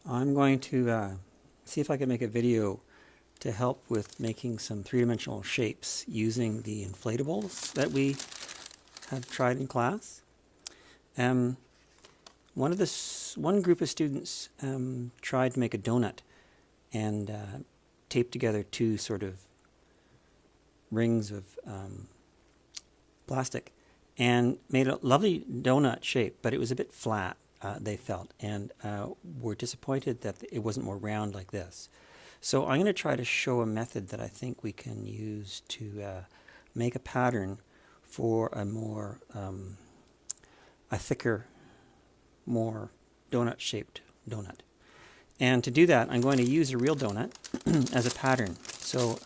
I'm going to see if I can make a video to help with making some three-dimensional shapes using the inflatables that we have tried in class. One group of students tried to make a donut and taped together two sort of rings of plastic and made a lovely donut shape, but it was a bit flat, they felt, and were disappointed that it wasn't more round like this. So I'm going to try to show a method that I think we can use to make a pattern for a thicker, more donut-shaped donut. And to do that, I'm going to use a real donut as a pattern. So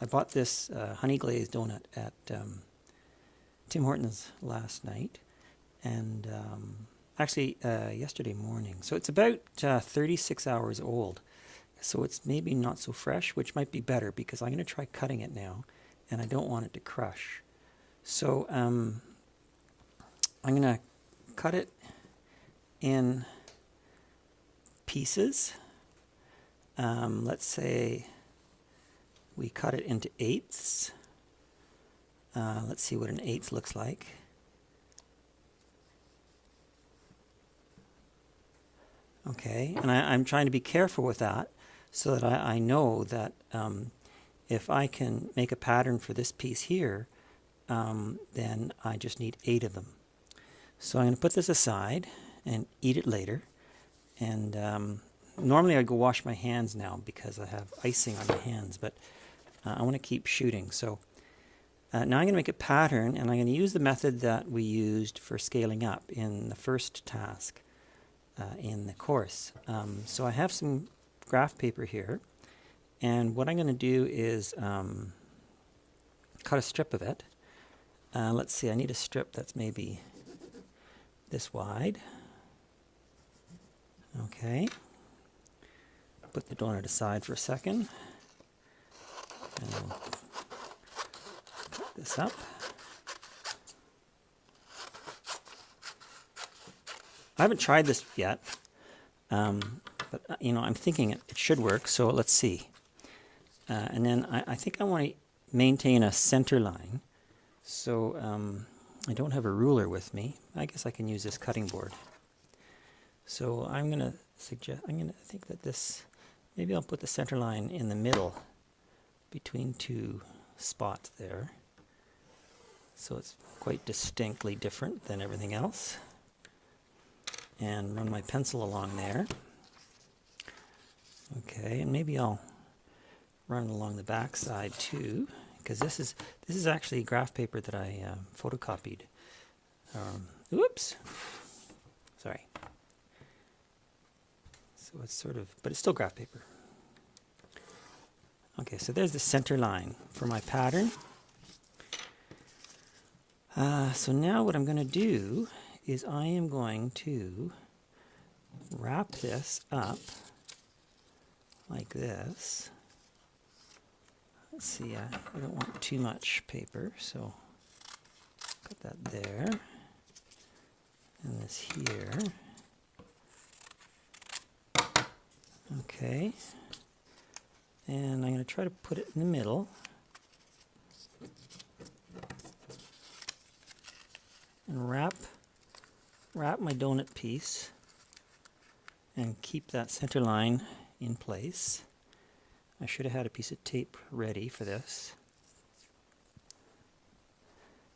I bought this honey glazed donut at Tim Hortons last night, and actually yesterday morning. So it's about 36 hours old. So it's maybe not so fresh, which might be better because I'm going to try cutting it now, and I don't want it to crush. So I'm going to cut it in pieces. Let's say we cut it into eighths. Let's see what an eighth looks like. Okay, and I'm trying to be careful with that so that I know that if I can make a pattern for this piece here, then I just need 8 of them. So I'm going to put this aside and eat it later. And normally I go wash my hands now because I have icing on my hands, but I want to keep shooting. So now I'm going to make a pattern, and I'm going to use the method that we used for scaling up in the first task in the course. So I have some graph paper here, and what I'm going to do is cut a strip of it. Let's see, I need a strip that's maybe this wide. Okay. Put the donut aside for a second. And I'll cut this up. I haven't tried this yet, but I'm thinking it should work, so let's see. And then I think I want to maintain a center line, so I don't have a ruler with me. I guess I can use this cutting board. So I'm going to think that this, maybe I'll put the center line in the middle between two spots there. So it's quite distinctly different than everything else. And run my pencil along there. Okay, and maybe I'll run along the back side too, because this is actually graph paper that I photocopied. Oops, sorry. So it's sort of, but it's still graph paper. Okay, so there's the center line for my pattern. So now what I'm going to do is I am going to wrap this up like this. Let's see, I don't want too much paper, so put that there, and this here. Okay, and I'm going to try to put it in the middle. And wrap my donut piece and keep that center line in place. I should have had a piece of tape ready for this.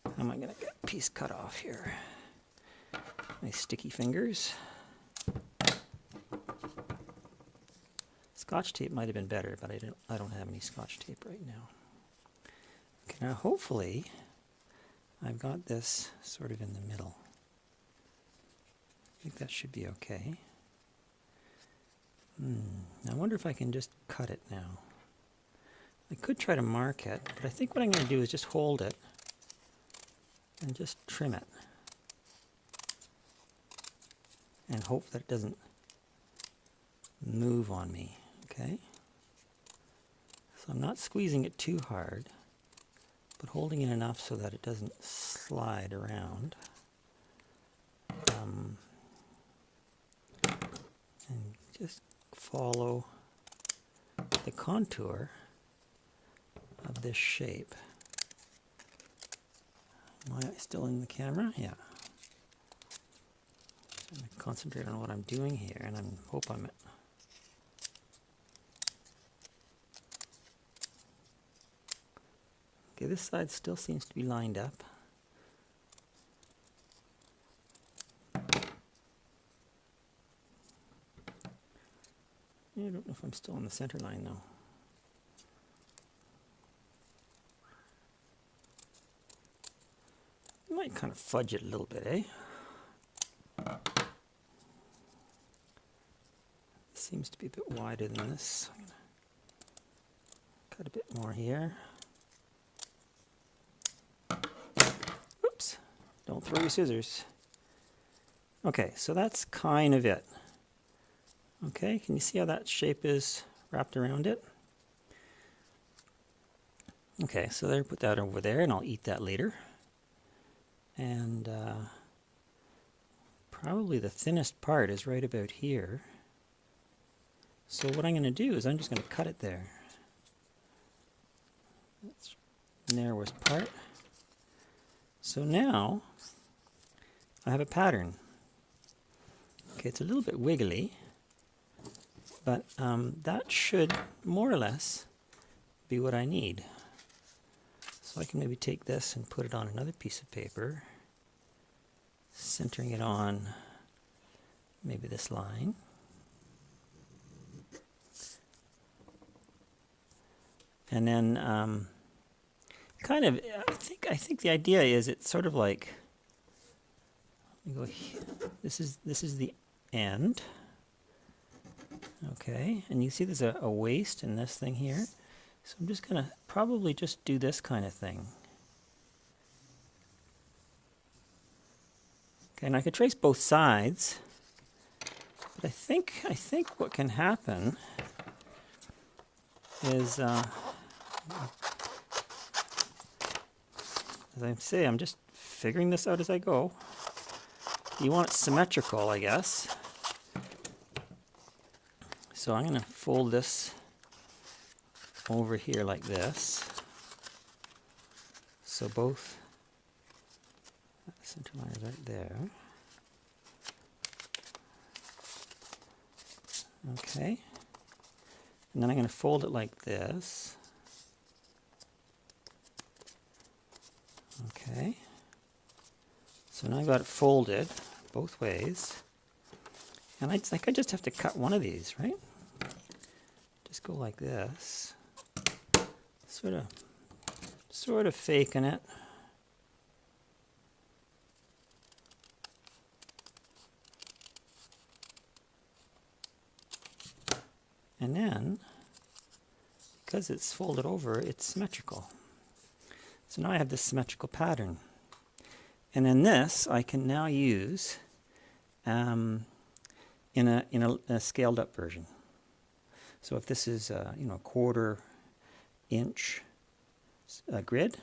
How am I going to get a piece cut off here? My sticky fingers. Scotch tape might have been better, but I don't have any Scotch tape right now. Okay, now hopefully I've got this sort of in the middle. I think that should be okay. I wonder if I can just cut it now. I could try to mark it, but I think what I'm going to do is just hold it and just trim it. And hope that it doesn't move on me, okay? So I'm not squeezing it too hard, but holding it enough so that it doesn't slide around. And just follow the contour of this shape. Am I still in the camera? Yeah. So I'm going to concentrate on what I'm doing here, and I hope I'm... Okay, this side still seems to be lined up. I don't know if I'm still on the center line though. I might kind of fudge it a little bit, eh? This seems to be a bit wider than this. I'm gonna cut a bit more here. Oops, don't throw your scissors. Okay, so that's kind of it. Okay, can you see how that shape is wrapped around it? Okay, so there, put that over there, and I'll eat that later. And probably the thinnest part is right about here. So what I'm going to do is I'm just going to cut it there. That's the narrowest part. So now I have a pattern. Okay, it's a little bit wiggly, but that should more or less be what I need. So I can maybe take this and put it on another piece of paper, centering it on maybe this line. And then kind of, I think the idea is it's sort of like, let me go here. This is the end. Okay, and you see there's a waist in this thing here. So I'm just going to probably just do this kind of thing. Okay, and I could trace both sides, but I think what can happen is, as I say, I'm just figuring this out as I go. You want it symmetrical, I guess. So I'm going to fold this over here like this. So both center line is right there. Okay. And then I'm going to fold it like this. Okay. So now I've got it folded both ways. And I think I just have to cut one of these, right? Just go like this. Sort of faking it. And then, because it's folded over, it's symmetrical. So now I have this symmetrical pattern. And then this I can now use in a scaled up version. So if this is a 1/4 inch grid,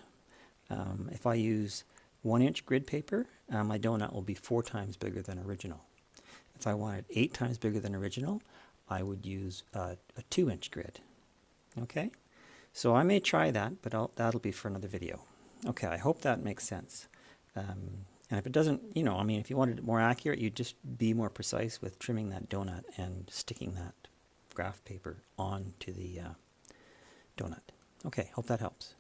if I use 1 inch grid paper, my donut will be 4 times bigger than original. If I wanted 8 times bigger than original, I would use a 2 inch grid. Okay, so I may try that, but that'll be for another video. Okay, I hope that makes sense. And if it doesn't, I mean, if you wanted it more accurate, you'd just be more precise with trimming that donut and sticking that graph paper onto the donut. Okay, hope that helps.